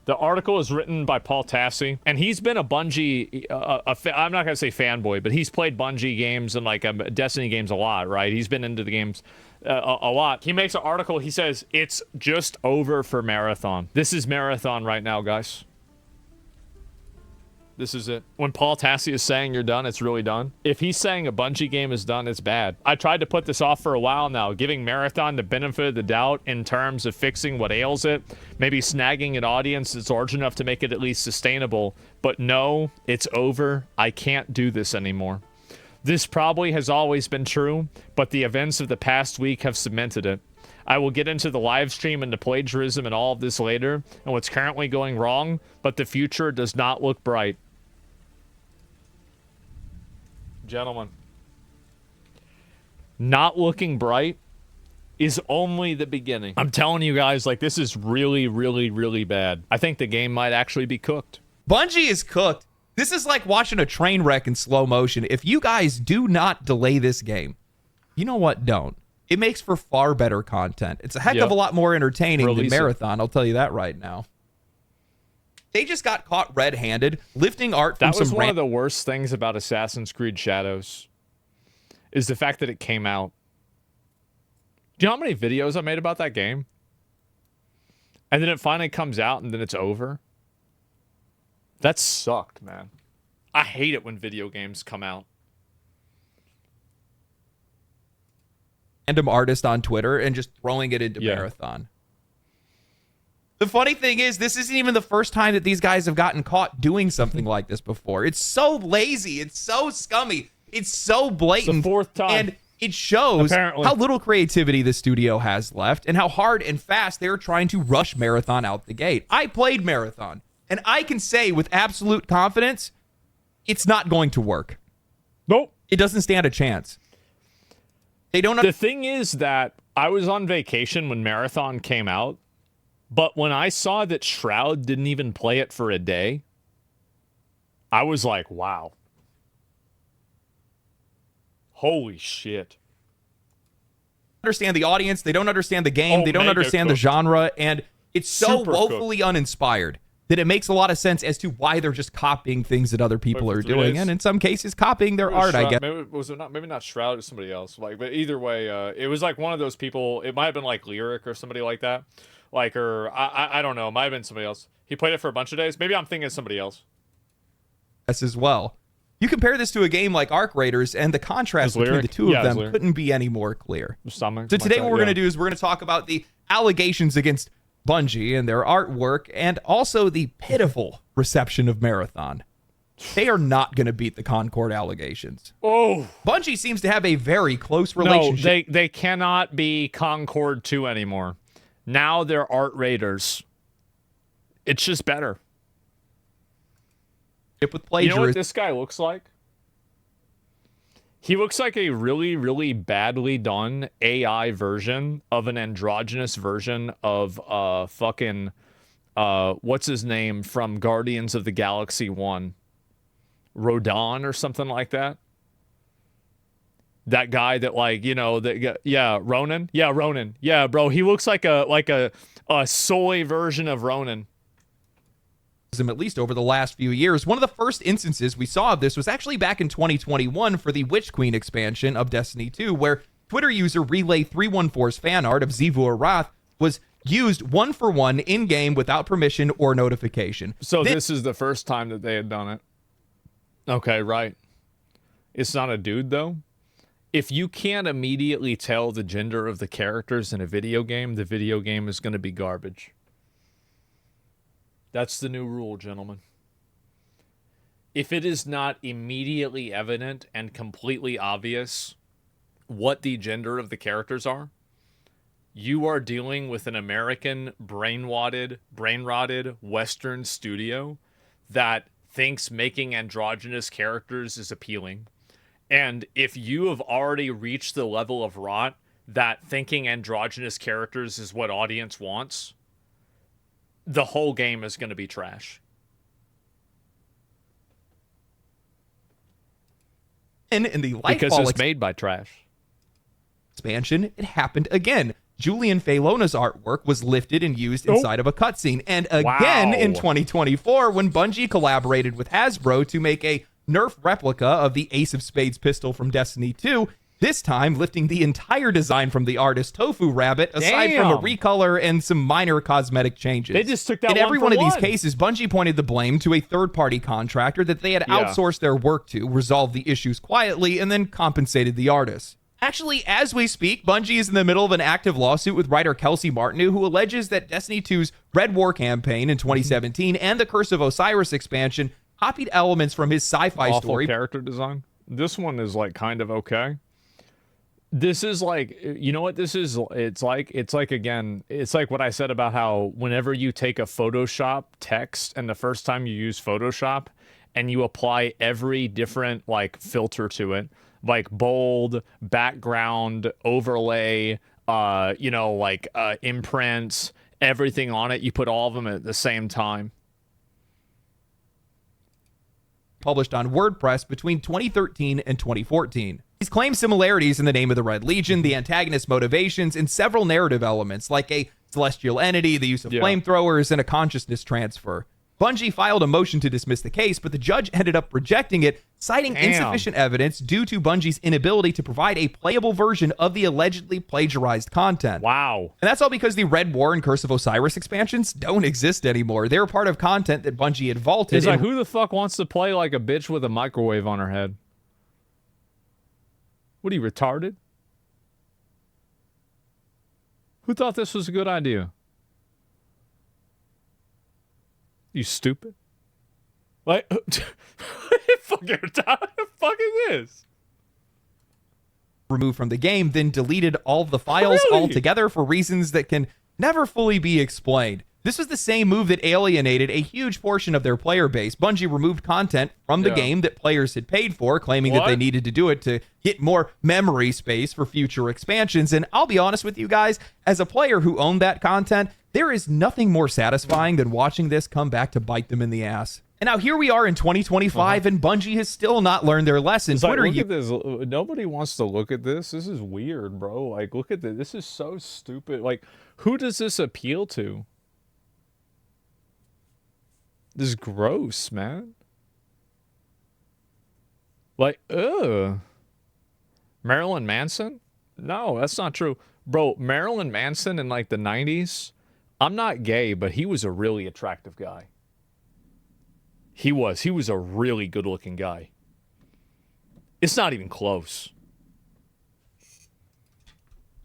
The article is written by Paul Tassi, and he's been a Bungie, I'm not going to say fanboy, but he's played Bungie games and like Destiny games a lot, right? He's been into the games a lot. He makes an article, he says, it's just over for Marathon. This is Marathon right now, guys. This is it. When Paul Tassi is saying you're done, it's really done. If he's saying a Bungie game is done, it's bad. I tried to put this off for a while now, giving Marathon the benefit of the doubt in terms of fixing what ails it, maybe snagging an audience that's large enough to make it at least sustainable. But no, it's over. I can't do this anymore. This probably has always been true, but the events of the past week have cemented it. I will get into the live stream and the plagiarism and all of this later and what's currently going wrong, but the future does not look bright. Gentlemen, not looking bright is only the beginning. I'm telling you guys, like, this is really, really, really bad. I think the game might actually be cooked. Bungie is cooked. This is like watching a train wreck in slow motion. If you guys do not delay this game, you know what? Don't. It makes for far better content. It's a heck of a lot more entertaining than Marathon, I'll tell you that right now. They just got caught red-handed, lifting art from some... That was one of the worst things about Assassin's Creed Shadows, is the fact that it came out. Do you know how many videos I made about that game? And then it finally comes out, and then it's over? That sucked, man. I hate it when video games come out. Random artist on Twitter and just throwing it into Marathon. The funny thing is, this isn't even the first time that these guys have gotten caught doing something like this before. It's so lazy. It's so scummy. It's so blatant. It's the fourth time. And it shows Apparently. how little creativity the studio has left and how hard and fast they're trying to rush Marathon out the gate. I played Marathon, and I can say with absolute confidence, it's not going to work. Nope. It doesn't stand a chance. They don't. The thing is that I was on vacation when Marathon came out, but when I saw that Shroud didn't even play it for a day, I was like, wow. Holy shit. Understand the audience. They don't understand the game. They don't understand the genre. And it's so woefully uninspired that it makes a lot of sense as to why they're just copying things that other people are doing. And in some cases, copying their art, I guess. Maybe not Shroud, it was somebody else. Like, but either way, it was like one of those people. It might have been like Lyric or somebody like that. Like, or I don't know. It might have been somebody else. He played it for a bunch of days. Maybe I'm thinking of somebody else. Yes, as well. You compare this to a game like Arc Raiders, and the contrast between the two of them couldn't be any more clear. So today what we're going to do is we're going to talk about the allegations against Bungie and their artwork, and also the pitiful reception of Marathon. They are not going to beat the Concord allegations. Oh. Bungie seems to have a very close relationship. No, they cannot be Concord 2 anymore. Now they're Art Raiders. It's just better. With plagiarism. You know what this guy looks like? He looks like a really, really badly done AI version of an androgynous version of fucking what's his name from Guardians of the Galaxy 1? Rodon or something like that. That guy that, like, you know, Ronan. Yeah, Ronan. Yeah, bro, he looks like a soy version of Ronan. At least over the last few years. One of the first instances we saw of this was actually back in 2021 for the Witch Queen expansion of Destiny 2, where Twitter user Relay314's fan art of Xivu Arath was used 1-for-1 in-game without permission or notification. So this is the first time that they had done it. Okay, right. It's not a dude, though. If you can't immediately tell the gender of the characters in a video game, the video game is going to be garbage. That's the new rule, gentlemen. If it is not immediately evident and completely obvious what the gender of the characters are, you are dealing with an American brain-rotted Western studio that thinks making androgynous characters is appealing. And if you have already reached the level of rot that thinking androgynous characters is what audience wants, the whole game is going to be trash. And in the Lightfall because it's made by trash expansion, it happened again. Julian Falona's artwork was lifted and used inside of a cutscene. And again in 2024, when Bungie collaborated with Hasbro to make a Nerf replica of the Ace of Spades pistol from Destiny 2, this time lifting the entire design from the artist Tofu Rabbit, aside from a recolor and some minor cosmetic changes. They just took that in every one of these cases, Bungie pointed the blame to a third-party contractor that they had outsourced their work to, resolved the issues quietly, and then compensated the artists. Actually, as we speak, Bungie is in the middle of an active lawsuit with writer Kelsey Martineau, who alleges that Destiny 2's Red War campaign in 2017 and the Curse of Osiris expansion copied elements from his sci-fi story. Character design. This one is like kind of okay. This is like, you know what this is? It's like again, it's like what I said about how whenever you take a Photoshop text and the first time you use Photoshop and you apply every different like filter to it, like bold, background, overlay, imprints, everything on it, you put all of them at the same time. Published on WordPress between 2013 and 2014. These claim similarities in the name of the Red Legion, the antagonist's motivations, and several narrative elements like a celestial entity, the use of flamethrowers, and a consciousness transfer. Bungie filed a motion to dismiss the case, but the judge ended up rejecting it, citing insufficient evidence due to Bungie's inability to provide a playable version of the allegedly plagiarized content. Wow. And that's all because the Red War and Curse of Osiris expansions don't exist anymore. They're part of content that Bungie had vaulted. It's like, who the fuck wants to play like a bitch with a microwave on her head? What are you, retarded? Who thought this was a good idea? You stupid? Like, fucking retarded. What the fuck is this? Removed from the game, then deleted all of the files altogether for reasons that can never fully be explained. This was the same move that alienated a huge portion of their player base. Bungie removed content from the game that players had paid for, claiming that they needed to do it to get more memory space for future expansions. And I'll be honest with you guys, as a player who owned that content, there is nothing more satisfying than watching this come back to bite them in the ass. And now here we are in 2025, and Bungie has still not learned their lesson. Like, look at this. Nobody wants to look at this. This is weird, bro. Like, look at this. This is so stupid. Like, who does this appeal to? This is gross, man. Like, Marilyn Manson? No, that's not true. Bro, Marilyn Manson in like the 90s, I'm not gay, but he was a really attractive guy. He was a really good looking guy. It's not even close.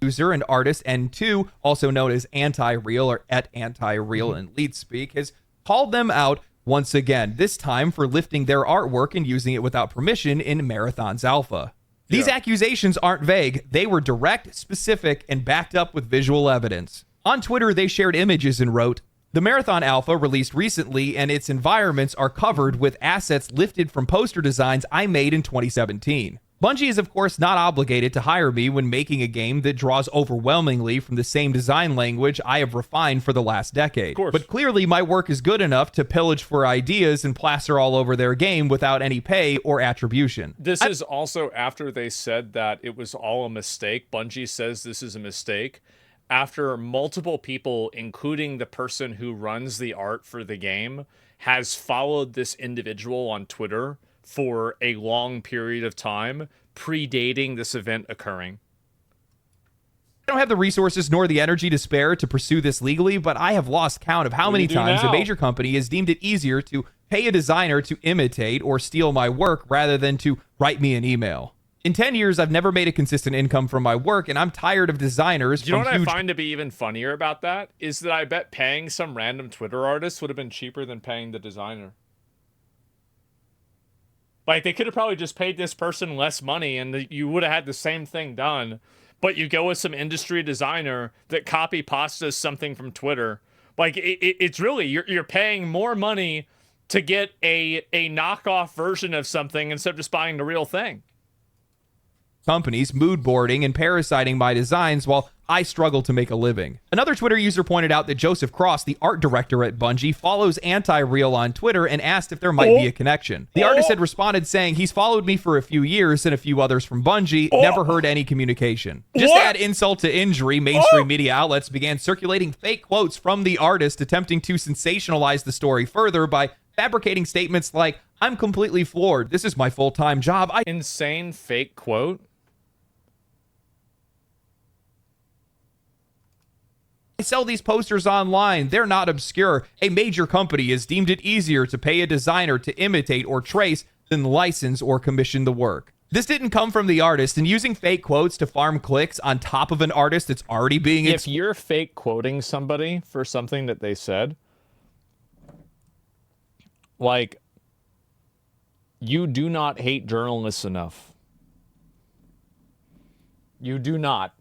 User and artist N2, also known as Anti-Real or @Anti-Real in lead speak, has called them out once again, this time for lifting their artwork and using it without permission in Marathon's alpha. These accusations aren't vague. They were direct, specific, and backed up with visual evidence. On Twitter, they shared images and wrote, "The Marathon Alpha released recently and its environments are covered with assets lifted from poster designs I made in 2017. Bungie is, of course, not obligated to hire me when making a game that draws overwhelmingly from the same design language I have refined for the last decade. But clearly, my work is good enough to pillage for ideas and plaster all over their game without any pay or attribution." This is also after they said that it was all a mistake. Bungie says this is a mistake. After multiple people, including the person who runs the art for the game, has followed this individual on Twitter for a long period of time, predating this event occurring. I don't have the resources nor the energy to spare to pursue this legally, but I have lost count of how many times a major company has deemed it easier to pay a designer to imitate or steal my work rather than to write me an email. In 10 years, I've never made a consistent income from my work, and I'm tired of designers. You know what I find to be even funnier about that? Is that I bet paying some random Twitter artist would have been cheaper than paying the designer. Like, they could have probably just paid this person less money and you would have had the same thing done. But you go with some industry designer that copy pastas something from Twitter. Like, it's really, you're paying more money to get a knockoff version of something instead of just buying the real thing. companies mood boarding and parasiting my designs while I struggle to make a living. Another Twitter user pointed out that Joseph Cross, the art director at Bungie, follows Anti-Real on Twitter and asked if there might be a connection. The artist had responded saying, he's followed me for a few years and a few others from Bungie, never heard any communication. Just to add insult to injury, mainstream media outlets began circulating fake quotes from the artist, attempting to sensationalize the story further by fabricating statements like, I'm completely floored. This is my full-time job. Insane fake quote. I sell these posters online. They're not obscure. A major company has deemed it easier to pay a designer to imitate or trace than license or commission the work. This didn't come from the artist, and using fake quotes to farm clicks on top of an artist that's already being... If you're fake quoting somebody for something that they said, like, you do not hate journalists enough. You do not.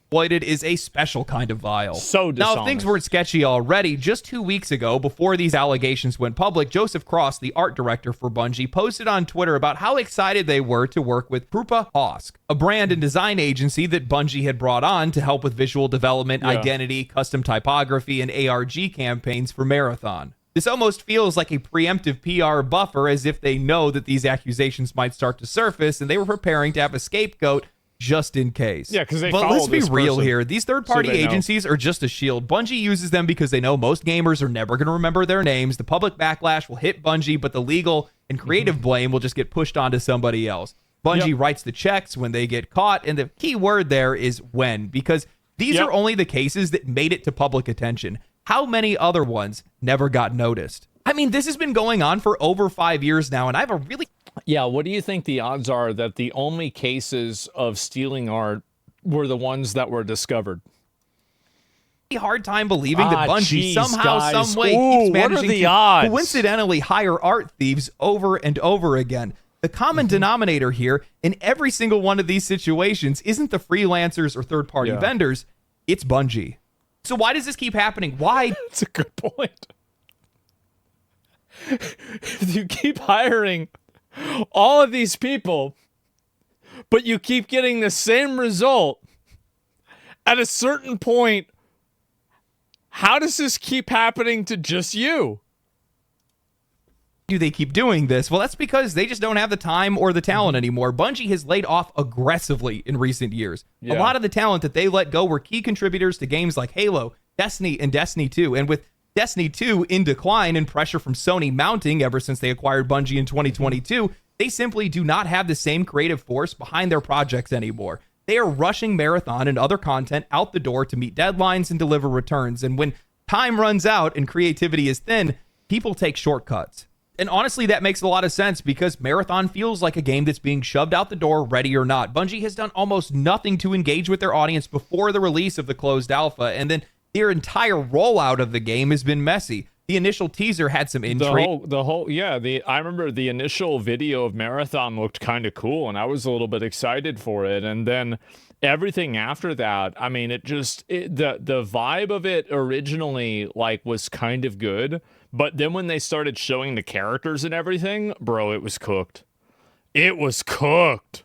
Exploited is a special kind of vile. So dishonest. Now, if things weren't sketchy already, just 2 weeks ago, before these allegations went public, Joseph Cross, the art director for Bungie, posted on Twitter about how excited they were to work with Krupa Hosk, a brand and design agency that Bungie had brought on to help with visual development, identity, custom typography, and ARG campaigns for Marathon. This almost feels like a preemptive PR buffer, as if they know that these accusations might start to surface, and they were preparing to have a scapegoat just in case. Yeah, because they But let's be real person, here. These third-party agencies are just a shield. Bungie uses them because they know most gamers are never going to remember their names. The public backlash will hit Bungie, but the legal and creative blame will just get pushed onto somebody else. Bungie writes the checks when they get caught, and the key word there is when, because these are only the cases that made it to public attention. How many other ones never got noticed? I mean, this has been going on for over 5 years now, and I have a really... Yeah, what do you think the odds are that the only cases of stealing art were the ones that were discovered? Hard time believing that Bungie somehow, guys. some way keeps managing to odds? coincidentally hire art thieves over and over again. The common denominator here in every single one of these situations isn't the freelancers or third-party vendors, it's Bungie. So why does this keep happening? Why? That's a good point. If you keep hiring all of these people, but you keep getting the same result, at a certain point, how does this keep happening to just you? Do they keep doing this? Well, that's because they just don't have the time or the talent anymore. Bungie has laid off aggressively in recent years. A lot of the talent that they let go were key contributors to games like Halo, Destiny, and Destiny 2. And with Destiny 2 in decline and pressure from Sony mounting ever since they acquired Bungie in 2022, they simply do not have the same creative force behind their projects anymore. They are rushing Marathon and other content out the door to meet deadlines and deliver returns. And when time runs out and creativity is thin, people take shortcuts. And honestly, that makes a lot of sense because Marathon feels like a game that's being shoved out the door, ready or not. Bungie has done almost nothing to engage with their audience before the release of the closed alpha, and then their entire rollout of the game has been messy. The initial teaser had some intrigue. I remember the initial video of Marathon looked kind of cool, and I was a little bit excited for it. And then everything after that, I mean, the vibe of it originally was kind of good, but then when they started showing the characters and everything, bro, it was cooked. It was cooked.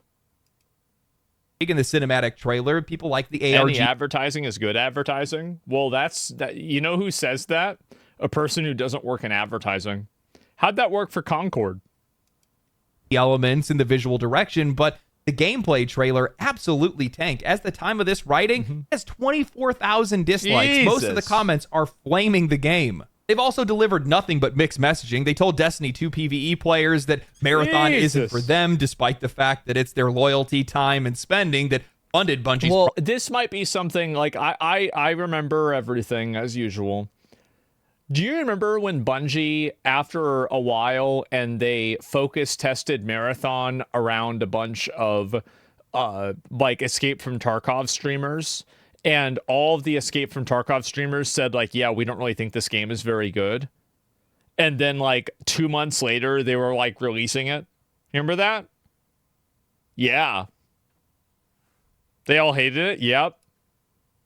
In the cinematic trailer, people like the ARG. Any advertising is good advertising. Well, that. You know who says that? A person who doesn't work in advertising. How'd that work for Concord? The elements in the visual direction, but the gameplay trailer absolutely tanked. As the time of this writing, it has 24,000 dislikes. Jesus. Most of the comments are flaming the game. They've also delivered nothing but mixed messaging. They told Destiny 2 PvE players that Marathon isn't for them, despite the fact that it's their loyalty, time, and spending that funded Bungie's... Well, this might be something like... I remember everything, as usual. Do you remember when Bungie, after a while, and they focus tested Marathon around a bunch of Escape from Tarkov streamers, and all of the Escape from Tarkov streamers said yeah, we don't really think this game is very good, and then 2 months later they were releasing it? Remember that? Yeah, they all hated it. Yep.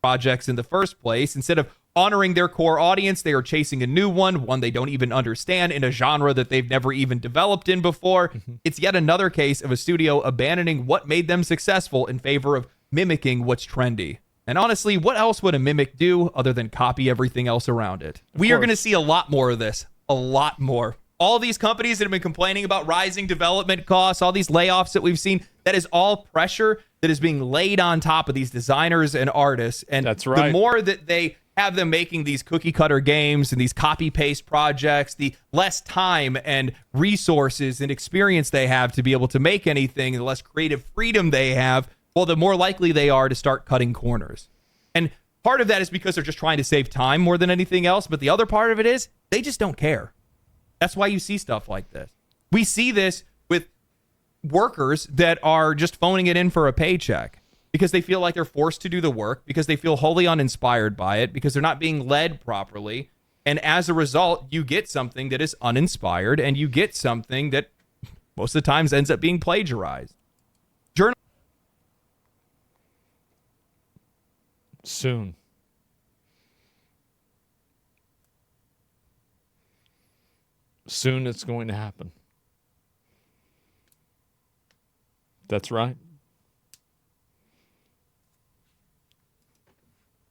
Projects in the first place, instead of honoring their core audience. They are chasing a new one they don't even understand, in a genre that they've never even developed in before. It's yet another case of a studio abandoning what made them successful in favor of mimicking what's trendy. And honestly, what else would a mimic do other than copy everything else around it? We are going to see a lot more of this. A lot more. All these companies that have been complaining about rising development costs, all these layoffs that we've seen, that is all pressure that is being laid on top of these designers and artists. And that's right. The more that they have them making these cookie cutter games and these copy paste projects, the less time and resources and experience they have to be able to make anything, the less creative freedom they have, well, the more likely they are to start cutting corners. And part of that is because they're just trying to save time more than anything else. But the other part of it is they just don't care. That's why you see stuff like this. We see this with workers that are just phoning it in for a paycheck because they feel like they're forced to do the work, because they feel wholly uninspired by it, because they're not being led properly. And as a result, you get something that is uninspired, and you get something that most of the times ends up being plagiarized. Soon it's going to happen. That's right.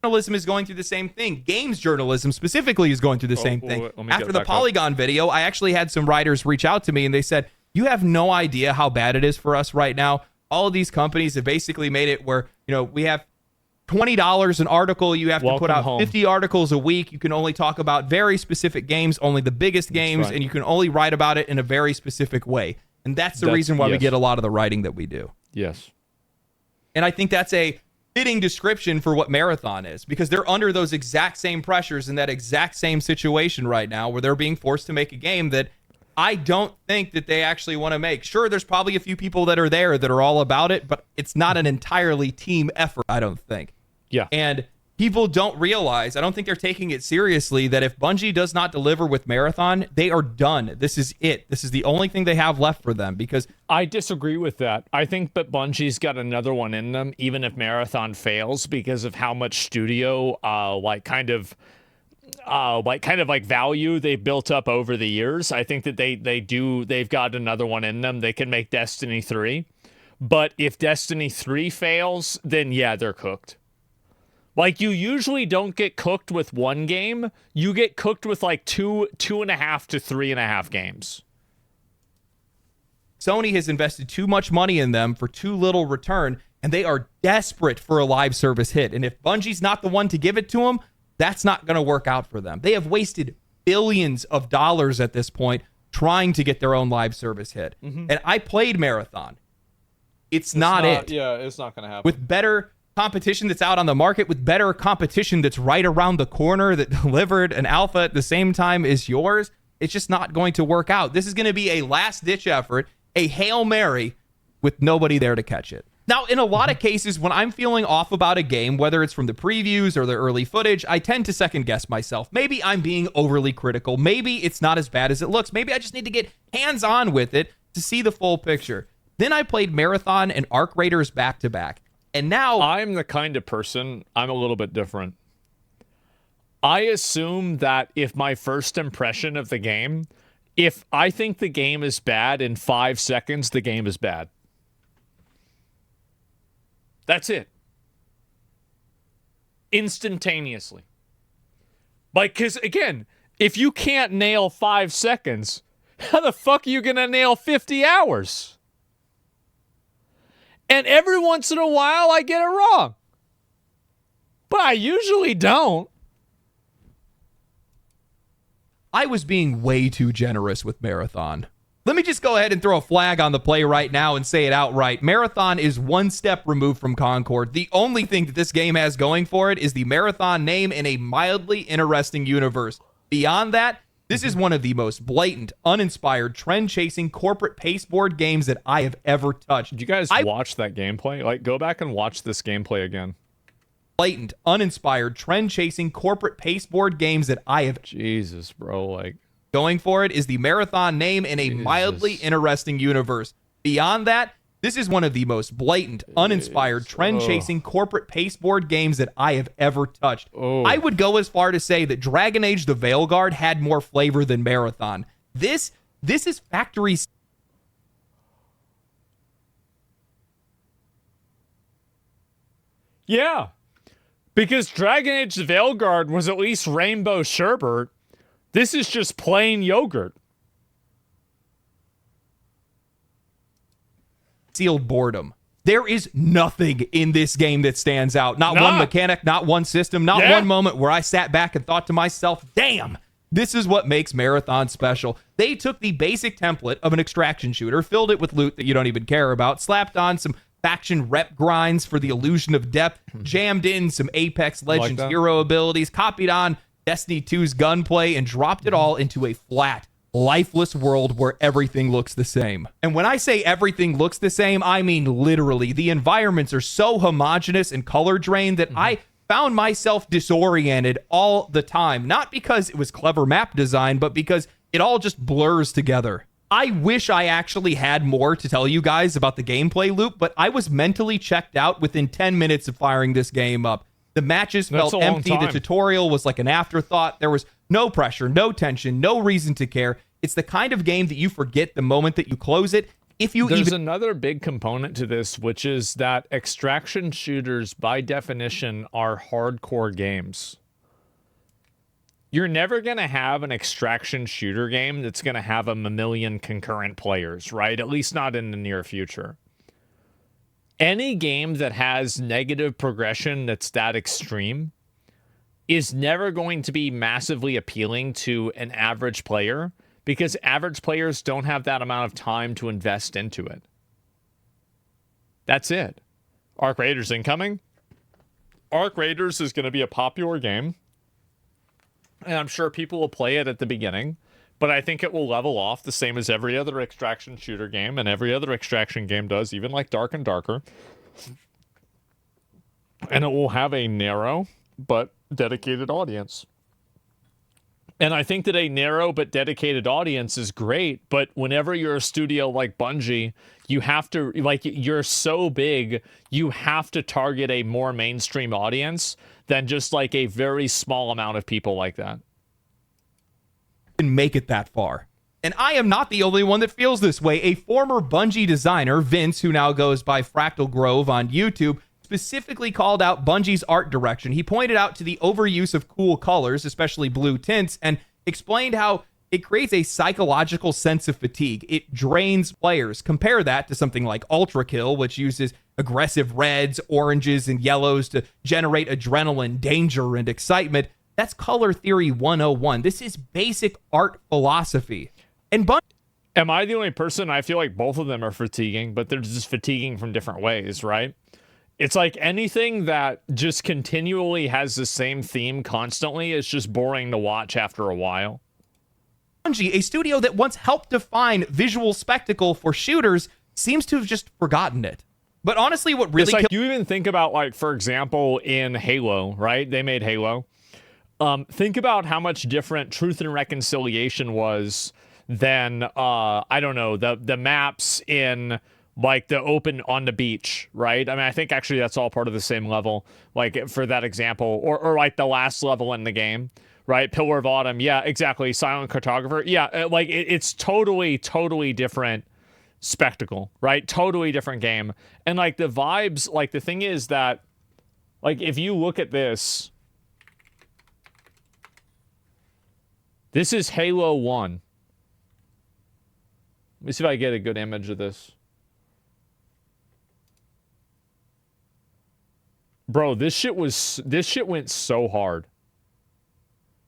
Journalism is going through the same thing. Games journalism specifically is going through the same thing. After the Polygon video, I actually had some writers reach out to me and they said, you have no idea how bad it is for us right now. All of these companies have basically made it where, we have $20 an article. You have to put out 50 articles a week. You can only talk about very specific games, only the biggest games, and you can only write about it in a very specific way. And that's the reason why we get a lot of the writing that we do. Yes. And I think that's a fitting description for what Marathon is, because they're under those exact same pressures in that exact same situation right now where they're being forced to make a game that I don't think that they actually want to make. Sure, there's probably a few people that are there that are all about it, but it's not an entirely team effort, I don't think. Yeah. And people don't realize, I don't think they're taking it seriously, that if Bungie does not deliver with Marathon, they are done. This is it. This is the only thing they have left for them, because I disagree with that. I think that Bungie's got another one in them, even if Marathon fails, because of how much studio value they built up over the years. I think that they've got another one in them. They can make Destiny 3. But if Destiny 3 fails, then yeah, they're cooked. Like, you usually don't get cooked with one game. You get cooked with like 2.5 to 3.5 games. Sony has invested too much money in them for too little return, and they are desperate for a live service hit. And if Bungie's not the one to give it to them, that's not going to work out for them. They have wasted billions of dollars at this point trying to get their own live service hit. Mm-hmm. And I played Marathon. It's not it. Yeah, it's not going to happen. With better competition that's out on the market, with better competition that's right around the corner, that delivered an alpha at the same time as yours, it's just not going to work out. This is going to be a last-ditch effort, a Hail Mary, with nobody there to catch it. Now, in a lot of cases, when I'm feeling off about a game, whether it's from the previews or the early footage, I tend to second-guess myself. Maybe I'm being overly critical. Maybe it's not as bad as it looks. Maybe I just need to get hands-on with it to see the full picture. Then I played Marathon and Arc Raiders back-to-back. And now I'm the kind of person, I'm a little bit different. I assume that if my first impression of the game, if I think the game is bad in 5 seconds, the game is bad. That's it. Instantaneously. Like, because again, if you can't nail 5 seconds, how the fuck are you going to nail 50 hours? And every once in a while, I get it wrong. But I usually don't. I was being way too generous with Marathon. Let me just go ahead and throw a flag on the play right now and say it outright. Marathon is one step removed from Concord. The only thing that this game has going for it is the Marathon name in a mildly interesting universe. Beyond that, this is one of the most blatant, uninspired, trend-chasing corporate pasteboard games that I have ever touched. Did you guys watch that gameplay? Like, go back and watch this gameplay again. Blatant, uninspired, trend-chasing corporate pasteboard games that I have... Jesus, bro, like... Going for it is the Marathon name in a mildly interesting universe. Beyond that, This is one of the most blatant, uninspired, trend-chasing corporate pasteboard games that I have ever touched. I would go as far to say that Dragon Age the Veilguard had more flavor than Marathon. This is factory. Yeah, because Dragon Age the Veilguard was at least rainbow sherbet. This is just plain yogurt. Sealed boredom. There is nothing in this game that stands out. Not one mechanic, not one system, not one moment where I sat back and thought to myself, damn, this is what makes Marathon special. They took the basic template of an extraction shooter, filled it with loot that you don't even care about, slapped on some faction rep grinds for the illusion of depth, jammed in some Apex Legends hero abilities, copied on Destiny 2's gunplay, and dropped it all into a flat, lifeless world where everything looks the same. And when I say everything looks the same, I mean literally. The environments are so homogenous and color drained that I found myself disoriented all the time. Not because it was clever map design, but because it all just blurs together. I wish I actually had more to tell you guys about the gameplay loop, but I was mentally checked out within 10 minutes of firing this game up. The matches felt empty. The tutorial was like an afterthought. There was no pressure, no tension, no reason to care. It's the kind of game that you forget the moment that you close it. There's another big component to this, which is that extraction shooters, by definition, are hardcore games. You're never going to have an extraction shooter game that's going to have a million concurrent players, right? At least not in the near future. Any game that has negative progression that's that extreme is never going to be massively appealing to an average player, because average players don't have that amount of time to invest into it. That's it. Arc Raiders incoming. Arc Raiders is going to be a popular game, and I'm sure people will play it at the beginning, but I think it will level off the same as every other extraction shooter game, and every other extraction game does, even like Dark and Darker. And it will have a narrow but dedicated audience. And I think that a narrow but dedicated audience is great, but whenever you're a studio like Bungie, you have to, like, you're so big, you have to target a more mainstream audience than just like a very small amount of people like that. And make it that far. And I am not the only one that feels this way. A former Bungie designer, Vince, who now goes by Fractal Grove on YouTube, specifically called out Bungie's art direction. He pointed out to the overuse of cool colors, especially blue tints, and explained how it creates a psychological sense of fatigue. It drains players. Compare that to something like Ultra Kill, which uses aggressive reds, oranges, and yellows to generate adrenaline, danger, and excitement. That's color theory 101. This is basic art philosophy. And am I the only person? I feel like both of them are fatiguing, but they're just fatiguing from different ways, right? It's like anything that just continually has the same theme constantly is just boring to watch after a while. Bungie, a studio that once helped define visual spectacle for shooters, seems to have just forgotten it. But honestly, what really... It's like you even think about, like, for example, in Halo, right? They made Halo. Think about how much different Truth and Reconciliation was than, I don't know, the maps in... like the open on the beach, right? I mean, I think actually that's all part of the same level, like for that example, or like the last level in the game, right? Pillar of Autumn. Yeah, exactly. Silent Cartographer. Yeah, like it's totally different spectacle, right? Totally different game. And like the vibes, like the thing is that, like if you look at this is Halo 1. Let me see if I get a good image of this. Bro, this shit went so hard.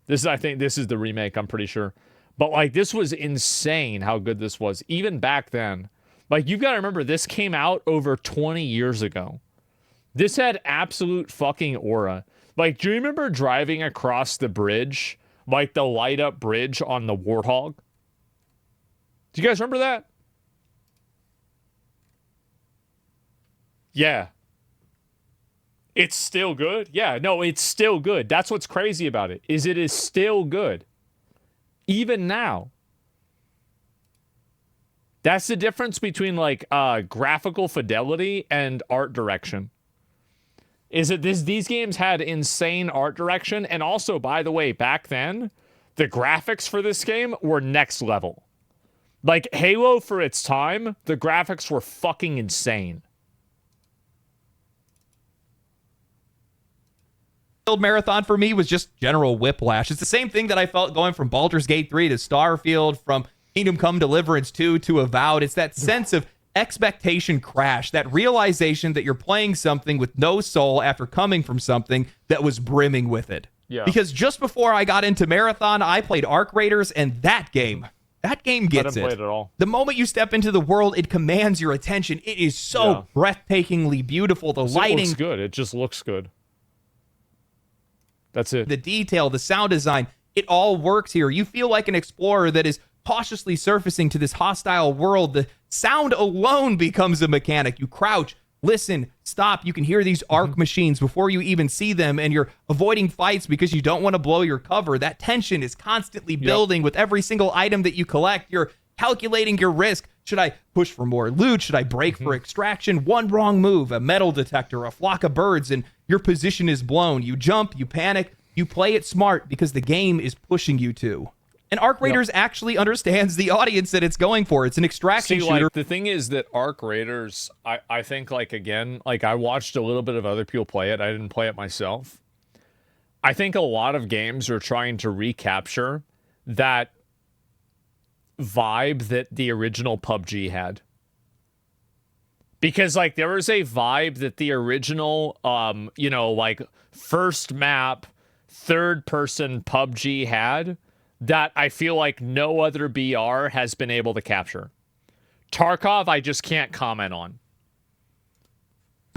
I think this is the remake, I'm pretty sure. But like this was insane how good this was, even back then. Like you've got to remember, this came out over 20 years ago. This had absolute fucking aura. Like, do you remember driving across the bridge? Like the light up bridge on the Warthog? Do you guys remember that? Yeah. It's still good? Yeah, no, it's still good. That's what's crazy about it, is it is still good. Even now. That's the difference between like graphical fidelity and art direction. Is that these games had insane art direction, and also, by the way, back then, the graphics for this game were next level. Like Halo for its time, the graphics were fucking insane. Marathon for me was just general whiplash. It's the same thing that I felt going from Baldur's Gate 3 to Starfield, from Kingdom Come Deliverance 2 to Avowed. It's that sense of expectation crash, that realization that you're playing something with no soul after coming from something that was brimming with it. Yeah. Because just before I got into Marathon, I played Arc Raiders, and that game gets it. Play it at all. The moment you step into the world, it commands your attention. It is so breathtakingly beautiful. The lighting, it looks good. It just looks good. That's it. The detail, the sound design, it all works here. You feel like an explorer that is cautiously surfacing to this hostile world. The sound alone becomes a mechanic. You crouch, listen, stop. You can hear these arc machines before you even see them, and you're avoiding fights because you don't want to blow your cover. That tension is constantly building with every single item that you collect. You're calculating your risk. Should I push for more loot? Should I break for extraction? One wrong move, a metal detector, a flock of birds, and your position is blown. You jump, you panic, you play it smart because the game is pushing you to. And Arc Raiders actually understands the audience that it's going for. It's an extraction shooter. Like, the thing is that Arc Raiders, I think, like, again, like, I watched a little bit of other people play it. I didn't play it myself. I think a lot of games are trying to recapture that vibe that the original PUBG had. Because, like, there was a vibe that the original, like, first map, third-person PUBG had that I feel like no other BR has been able to capture. Tarkov, I just can't comment on.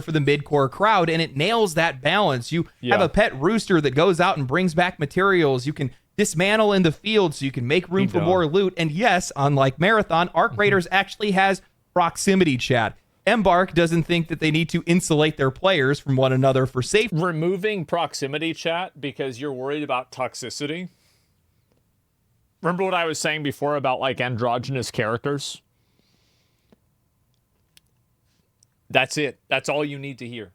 For the mid-core crowd, and it nails that balance. You have a pet rooster that goes out and brings back materials. You can dismantle in the field so you can make room for more loot. And yes, unlike Marathon, Arc Raiders actually has proximity chat. Embark doesn't think that they need to insulate their players from one another for safety. Removing proximity chat because you're worried about toxicity. Remember what I was saying before about, like, androgynous characters? That's it. That's all you need to hear.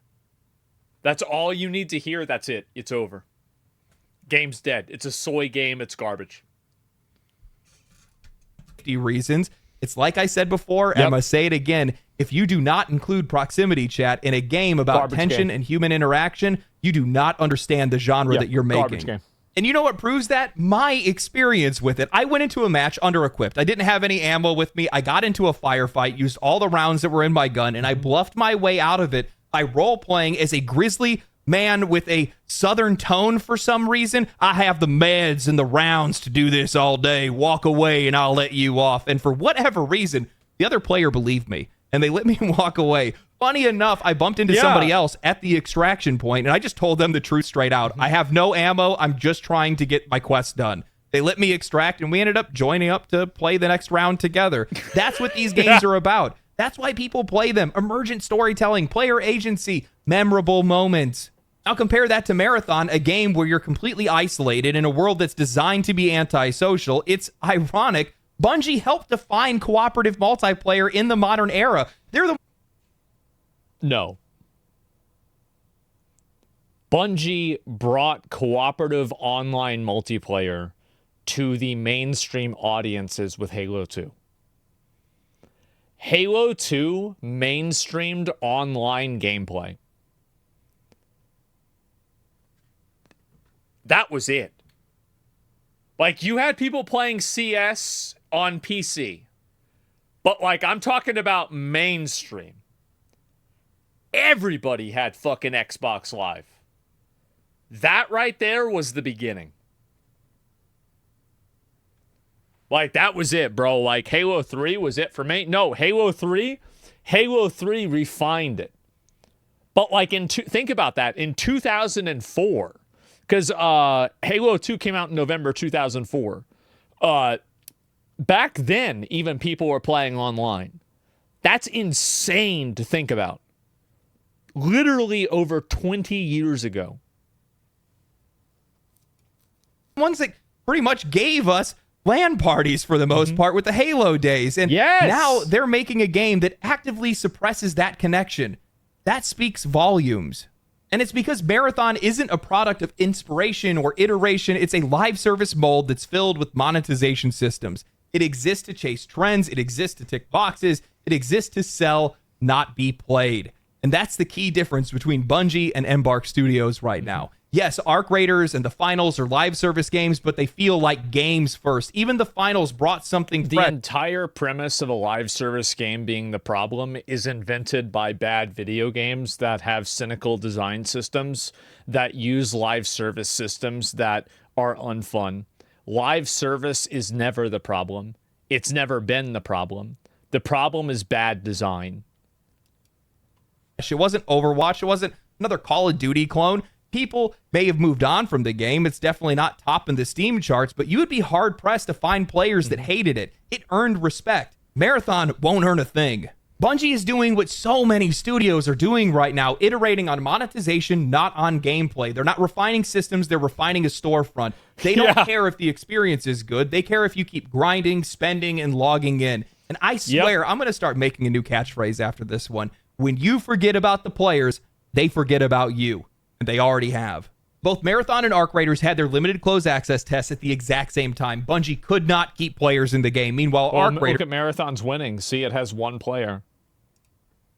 That's all you need to hear. That's it. It's over. Game's dead. It's a soy game. It's garbage. Reasons. It's like I said before, and I must say it again. If you do not include proximity chat in a game about garbage tension and human interaction, you do not understand the genre that you're making. Game. And you know what proves that? My experience with it. I went into a match under-equipped. I didn't have any ammo with me. I got into a firefight, used all the rounds that were in my gun, and I bluffed my way out of it by role-playing as a grizzly man with a southern tone for some reason. I have the meds and the rounds to do this all day. Walk away and I'll let you off. And for whatever reason, the other player believed me, and they let me walk away. Funny enough, I bumped into somebody else at the extraction point, and I just told them the truth straight out. I have no ammo. I'm just trying to get my quest done. They let me extract, and we ended up joining up to play the next round together. That's what these games are about. That's why people play them. Emergent storytelling, player agency, memorable moments. Now compare that to Marathon, a game where you're completely isolated in a world that's designed to be antisocial. It's ironic. Bungie helped define cooperative multiplayer in the modern era. They're the... No. Bungie brought cooperative online multiplayer to the mainstream audiences with Halo 2. Halo 2 mainstreamed online gameplay. That was it. Like, you had people playing CS on PC. But, like, I'm talking about mainstream. Everybody had fucking Xbox Live. That right there was the beginning. Like, that was it, bro. Like, Halo 3 was it for me. No, Halo 3 refined it. But, like, think about that. In 2004, because Halo 2 came out in November 2004. Back then, even people were playing online. That's insane to think about. Literally over 20 years ago. Ones that pretty much gave us LAN parties for the most part with the Halo days. And now they're making a game that actively suppresses that connection. That speaks volumes. And it's because Marathon isn't a product of inspiration or iteration. It's a live service mold that's filled with monetization systems. It exists to chase trends. It exists to tick boxes. It exists to sell, not be played. And that's the key difference between Bungie and Embark Studios right now. Yes, Arc Raiders and the finals are live service games, but they feel like games first. Even the finals brought something fresh. The entire premise of a live service game being the problem is invented by bad video games that have cynical design systems that use live service systems that are unfun. Live service is never the problem. It's never been the problem. The problem is bad design. It wasn't Overwatch. It wasn't another Call of Duty clone. People may have moved on from the game. It's definitely not topping the Steam charts, but you would be hard-pressed to find players that hated it. It earned respect. Marathon won't earn a thing. Bungie is doing what so many studios are doing right now, iterating on monetization, not on gameplay. They're not refining systems, they're refining a storefront. They don't care if the experience is good. They care if you keep grinding, spending, and logging in. And I swear, I'm going to start making a new catchphrase after this one. When you forget about the players, they forget about you. And they already have. Both Marathon and Arc Raiders had their limited closed access tests at the exact same time. Bungie could not keep players in the game. Meanwhile, Arc Raiders... Look at Marathon's winning. See, it has one player.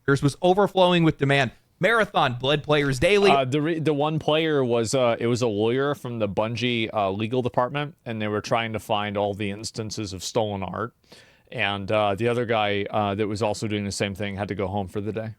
Was overflowing with demand. Marathon bled players daily. The one player was it was a lawyer from the Bungie legal department, and they were trying to find all the instances of stolen art. And the other guy that was also doing the same thing had to go home for the day.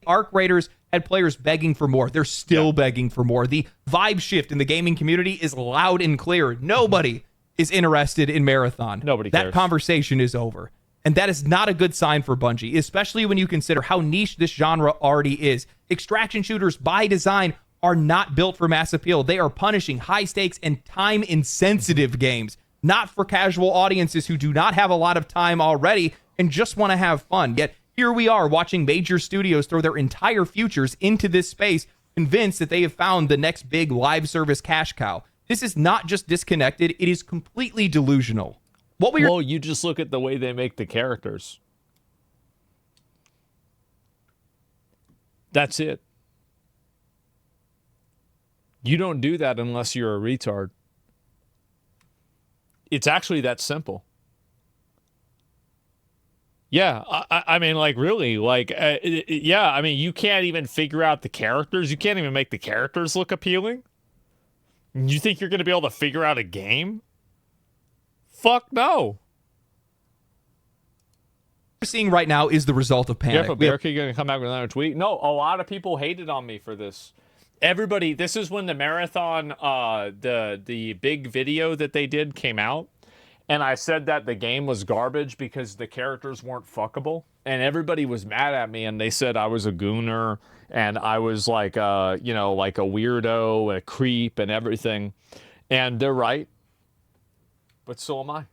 Arc Raiders had players begging for more. They're still begging for more. The vibe shift in the gaming community is loud and clear. Nobody is interested in Marathon. Nobody cares. That conversation is over. And that is not a good sign for Bungie, especially when you consider how niche this genre already is. Extraction shooters, by design, are not built for mass appeal. They are punishing high-stakes and time-insensitive games, not for casual audiences who do not have a lot of time already and just want to have fun. Yet, here we are watching major studios throw their entire futures into this space, convinced that they have found the next big live service cash cow. This is not just disconnected, it is completely delusional. Well, you just look at the way they make the characters. That's it. You don't do that unless you're a retard. It's actually that simple. Yeah, I mean, like, really, like, yeah, I mean, you can't even figure out the characters. You can't even make the characters look appealing. You think you're going to be able to figure out a game? Fuck no. What we're seeing right now is the result of panic. Yeah, but Bearkey going to come out with another tweet? No, a lot of people hated on me for this. Everybody, this is when the Marathon, the big video that they did came out. And I said that the game was garbage because the characters weren't fuckable. And everybody was mad at me, and they said I was a gooner, and I was like, you know, like a weirdo, a creep, and everything. And they're right. But so am I.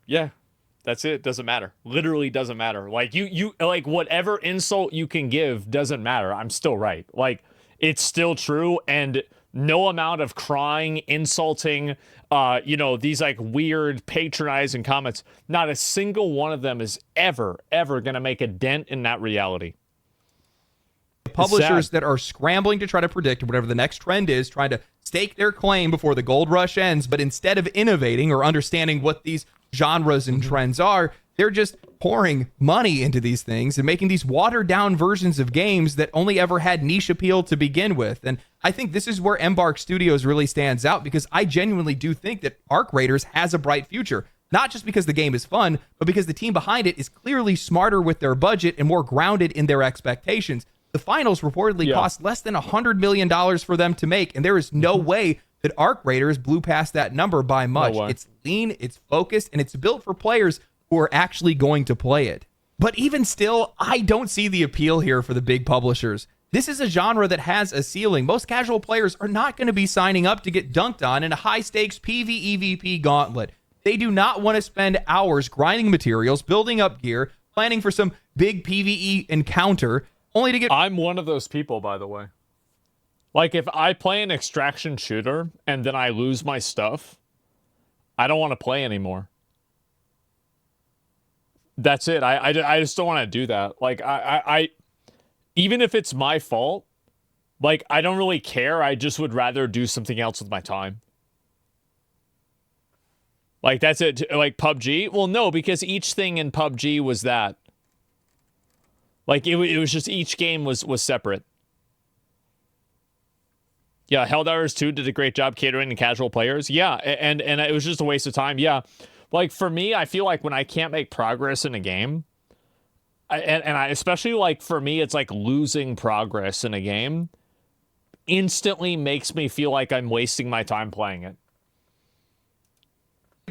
Yeah, that's it. Doesn't matter. Literally doesn't matter. Like, you like, whatever insult you can give doesn't matter. I'm still right. Like, it's still true, and no amount of crying, insulting, you know, these like weird patronizing comments, not a single one of them is ever going to make a dent in that reality. Publishers that are scrambling to try to predict whatever the next trend is, trying to stake their claim before the gold rush ends, but instead of innovating or understanding what these genres and trends are, they're just pouring money into these things and making these watered-down versions of games that only ever had niche appeal to begin with. And I think this is where Embark Studios really stands out, because I genuinely do think that Arc Raiders has a bright future. Not just because the game is fun, but because the team behind it is clearly smarter with their budget and more grounded in their expectations. The finals reportedly cost less than $100 million for them to make, and there is no way that Arc Raiders blew past that number by much. No, it's lean, it's focused, and it's built for players who are actually going to play it. But even still, I don't see the appeal here for the big publishers. This is a genre that has a ceiling. Most casual players are not going to be signing up to get dunked on in a high-stakes PvEVP gauntlet. They do not want to spend hours grinding materials, building up gear, planning for some big PvE encounter, only to get... I'm one of those people, by the way. Like, if I play an extraction shooter and then I lose my stuff, I don't want to play anymore. That's it. I just don't want to do that. Like, I even if it's my fault, like, I don't really care. I just would rather do something else with my time. Like, that's it. Like, PUBG? Well, no, because each thing in PUBG was that. Like, it was just each game was separate. Yeah, Helldivers 2 did a great job catering to casual players. Yeah, and it was just a waste of time. Yeah. Like, for me, I feel like when I can't make progress in a game, I especially, like, for me, it's like losing progress in a game instantly makes me feel like I'm wasting my time playing it.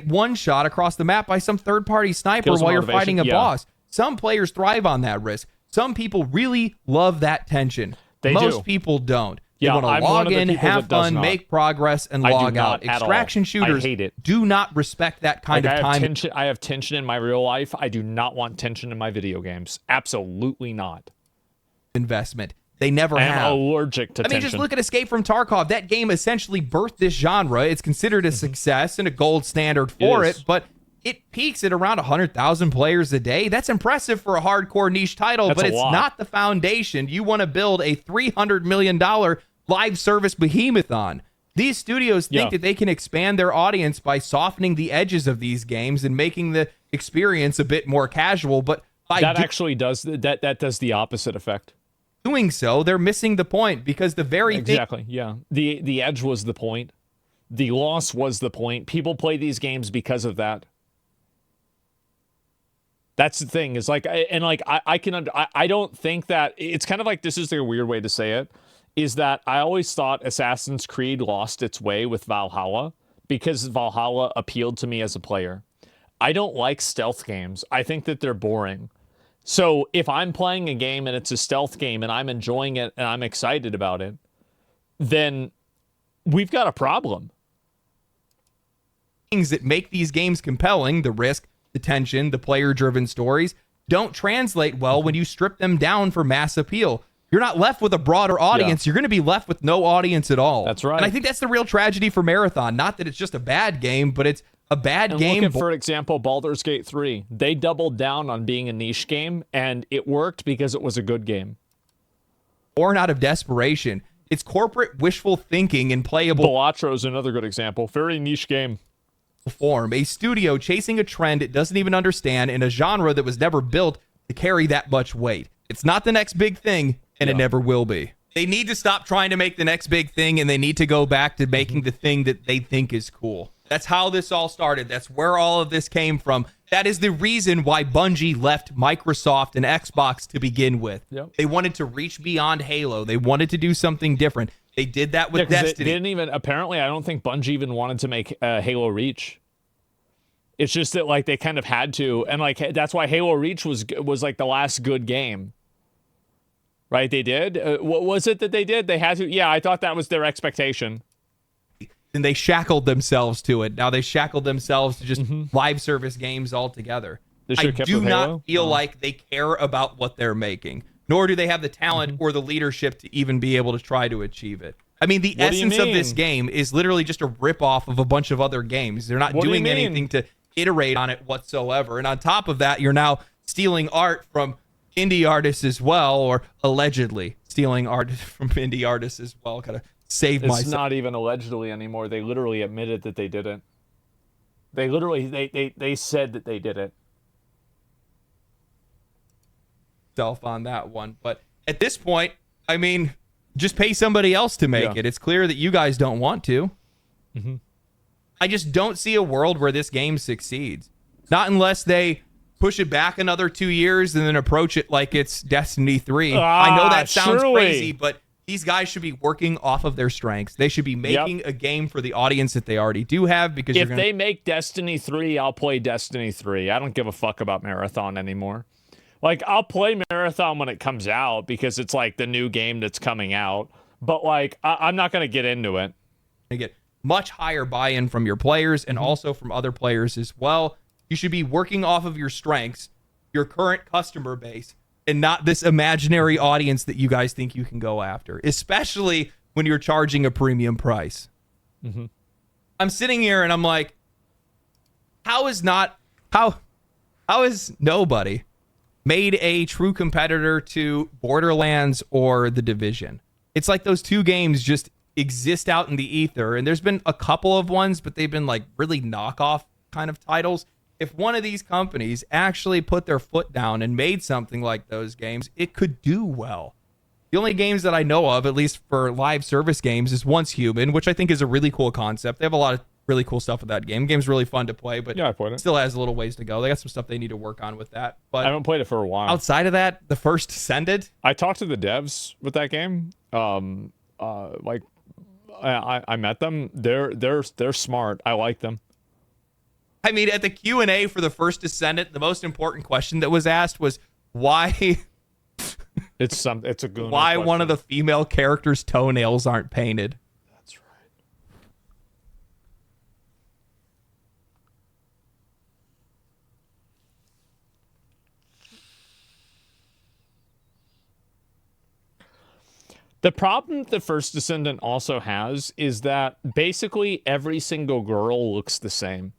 One shot across the map by some third-party sniper while you're fighting a boss. Some players thrive on that risk. Some people really love that tension. Most people don't. They want to log in, have fun, make progress, and log out. Extraction shooters do not respect that kind of time. I have tension in my real life. I do not want tension in my video games. Absolutely not. Investment. They never have. I'm allergic to tension. I mean, just look at Escape from Tarkov. That game essentially birthed this genre. It's considered a success and a gold standard for it, but it peaks at around 100,000 players a day. That's impressive for a hardcore niche title, but it's not the foundation you want to build a $300 million live service behemoth on. These studios think that they can expand their audience by softening the edges of these games and making the experience a bit more casual, but by that actually does the opposite effect. Doing so, they're missing the point, because the very the edge was the point. The loss was the point. People play these games because of that. That's the thing, is like, I don't think that it's kind of like, this is a weird way to say it, is that I always thought Assassin's Creed lost its way with Valhalla because Valhalla appealed to me as a player. I don't like stealth games. I think that they're boring. So if I'm playing a game and it's a stealth game and I'm enjoying it and I'm excited about it, then we've got a problem. Things that make these games compelling, the risk, the tension, the player-driven stories, don't translate well when you strip them down for mass appeal. You're not left with a broader audience. You're going to be left with no audience at all. That's right. And I think that's the real tragedy for Marathon. Not that it's just a bad game, but it's a bad game. Look at, for example, Baldur's Gate 3. They doubled down on being a niche game, and it worked because it was a good game. Born out of desperation. It's corporate wishful thinking and playable. Balatro is another good example. Very niche game. Form. A studio chasing a trend it doesn't even understand in a genre that was never built to carry that much weight. It's not the next big thing, and it never will be. They need to stop trying to make the next big thing, and they need to go back to making the thing that they think is cool. That's how this all started. That's where all of this came from. That is the reason why Bungie left Microsoft and Xbox to begin with. Yep. They wanted to reach beyond Halo. They wanted to do something different. They did that with Destiny. They didn't even, apparently, I don't think Bungie even wanted to make Halo Reach. It's just that, like, they kind of had to, and like that's why Halo Reach was like the last good game. Right? They did. What was it that they did? They had to. Yeah, I thought that was their expectation. And they shackled themselves to it. Now they shackled themselves to just live service games altogether. I do not feel like they care about what they're making, nor do they have the talent or the leadership to even be able to try to achieve it. I mean, the essence of this game is literally just a ripoff of a bunch of other games. They're not doing anything to iterate on it whatsoever. And on top of that, you're now stealing art from indie artists as well, or allegedly stealing art from indie artists as well. Kind of save myself. It's not even allegedly anymore. They literally admitted that they didn't. They literally they said that they did it. Self on that one, but at this point, I mean, just pay somebody else to make it. It's clear that you guys don't want to. I just don't see a world where this game succeeds. Not unless they push it back another 2 years and then approach it like it's Destiny 3. I know that sounds crazy, but these guys should be working off of their strengths. They should be making a game for the audience that they already do have. Because if they make Destiny 3, I'll play Destiny 3. I don't give a fuck about Marathon anymore. Like, I'll play Marathon when it comes out because it's like the new game that's coming out. But like, I'm not going to get into it. You get much higher buy-in from your players and also from other players as well. You should be working off of your strengths, your current customer base, and not this imaginary audience that you guys think you can go after. Especially when you're charging a premium price. Mm-hmm. I'm sitting here and I'm like, how is nobody made a true competitor to Borderlands or The Division? It's like those two games just exist out in the ether, and there's been a couple of ones, but they've been like really knockoff kind of titles. If one of these companies actually put their foot down and made something like those games, it could do well. The only games that I know of, at least for live service games, is Once Human, which I think is a really cool concept. They have a lot of really cool stuff with that game. Game's really fun to play, but yeah, I played it. Still has a little ways to go. They got some stuff they need to work on with that. But I haven't played it for a while. Outside of that, the first Descended. I talked to the devs with that game. I met them. They're smart. I like them. I mean, at the Q&A for the first Descendant, the most important question that was asked was why it's a good why question. One of the female characters' toenails aren't painted. That's right. The problem the first Descendant also has is that basically every single girl looks the same.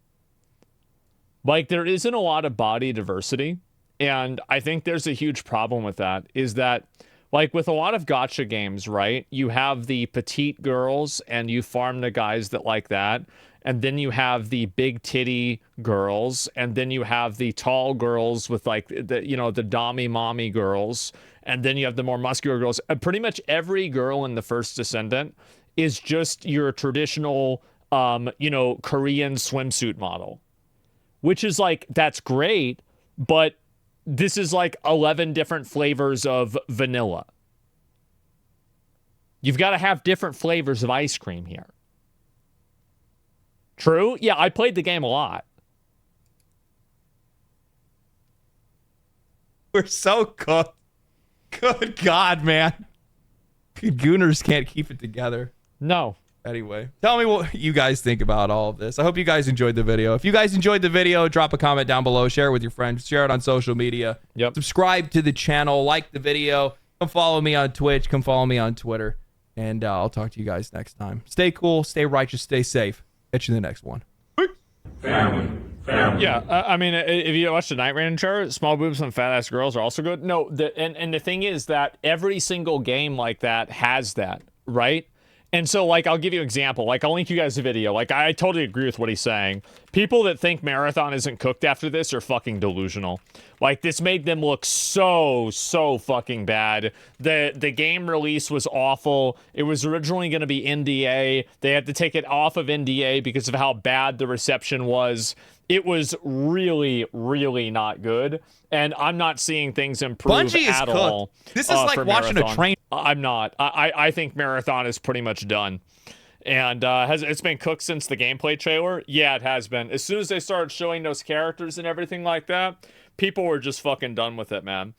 Like, there isn't a lot of body diversity, and I think there's a huge problem with that, is that, like, with a lot of gacha games, right, you have the petite girls, and you farm the guys that like that, and then you have the big titty girls, and then you have the tall girls with, like, the dommy mommy girls, and then you have the more muscular girls. Pretty much every girl in the first Descendant is just your traditional, Korean swimsuit model. Which is like, that's great, but this is like 11 different flavors of vanilla. You've got to have different flavors of ice cream here. True? Yeah, I played the game a lot. We're so cooked. Good God, man. Gooners can't keep it together. No. Anyway, tell me what you guys think about all of this. I hope you guys enjoyed the video. If you guys enjoyed the video, drop a comment down below. Share it with your friends. Share it on social media. Yep. Subscribe to the channel. Like the video. Come follow me on Twitch. Come follow me on Twitter. And I'll talk to you guys next time. Stay cool. Stay righteous. Stay safe. Catch you in the next one. Family. Yeah, I mean, if you watch the Night Ranger, small boobs and fat ass girls are also good. No, and the thing is that every single game like that has that, right? And so, like, I'll give you an example. Like, I'll link you guys a video. Like, I totally agree with what he's saying. People that think Marathon isn't cooked after this are fucking delusional. Like, this made them look so fucking bad. The game release was awful. It was originally going to be NDA. They had to take it off of NDA because of how bad the reception was. It was really not good. And I'm not seeing things improve Bungie at is all. This is like watching Marathon. a train. I'm not. I think Marathon is pretty much done. And it's been cooked since the gameplay trailer? Yeah, it has been. As soon as they started showing those characters and everything like that, people were just fucking done with it, man.